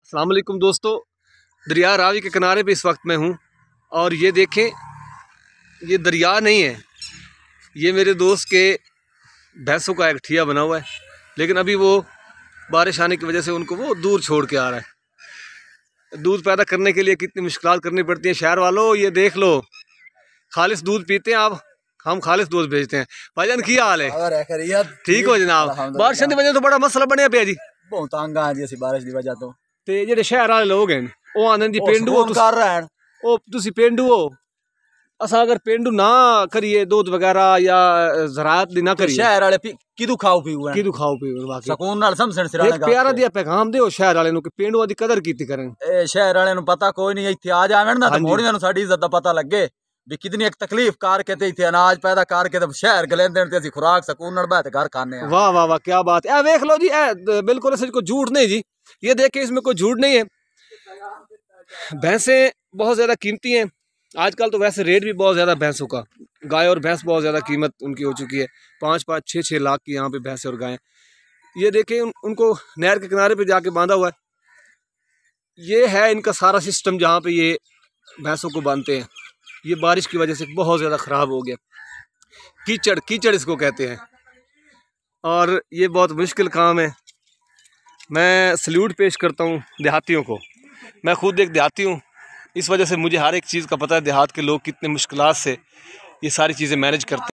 अस्सलाम वालेकुम दोस्तों, दरिया रावी के किनारे पे इस वक्त मैं हूँ और ये देखें, ये दरिया नहीं है, ये मेरे दोस्त के भैंसों का एक ठिया बना हुआ है। लेकिन अभी वो बारिश आने की वजह से उनको वो दूर छोड़ के आ रहा है। दूध पैदा करने के लिए कितनी मुश्किलात करनी पड़ती है। शहर वालों ये देख लो, खालिश दूध पीते हैं आप, हम खालिश दूध भेजते हैं। भाईजान की हाल है? ठीक हो जनाब? बारिश की वजह तो बड़ा मसला बनया पिया जी, बहुत तंग आ जी बारिश की वजह तो। ते जेडे शहर वाले लोग हैं वो आंदे जी पेंडू कर रहे हैं, ओ तुसी पेंडू हो। असा अगर पेंडू ना करिए दूध वगैरह या ज़राअत दी ना करिए, शहर वाले किदू खाओ पीओ किदू खाओ पीओ वाकई सकून नाल समझण सिराने एक प्यारा दिया पैगाम दिओ शहर वाले नु कि पेंडुआं दी कदर कीती करन। ए शहर वाले नु पता कोई नहीं, इत्थे आ जावन ना तो मोड़ियां नु साडी इज्जत दा पता लगे भी कितनी एक तकलीफ करके ते इत्थे अनाज पैदा करके ते शहर गले देन ते असि खुराक सकून नाल बैठ घर खाने हैं। वाह वाह वाह, क्या बात है। देख लो जी, बिल्कुल ऐसे कोई झूठ नहीं जी, ये देखिए इसमें कोई झूठ नहीं है। भैंसें बहुत ज़्यादा कीमती हैं आजकल, तो वैसे रेट भी बहुत ज़्यादा भैंसों का, गाय और भैंस बहुत ज़्यादा कीमत उनकी हो चुकी है। 5-5, 6-6 लाख की यहाँ पे भैंसें और गायें। ये देखें उनको नहर के किनारे पे जाके बांधा हुआ है। ये है इनका सारा सिस्टम जहाँ पे ये भैंसों को बांधते हैं। ये बारिश की वजह से बहुत ज़्यादा ख़राब हो गया। कीचड़ कीचड़ इसको कहते हैं और ये बहुत मुश्किल काम है। मैं सल्यूट पेश करता हूँ देहातियों को। मैं खुद एक देहाती हूँ, इस वजह से मुझे हर एक चीज़ का पता है देहात के लोग कितने मुश्किलात से ये सारी चीज़ें मैनेज करते हैं।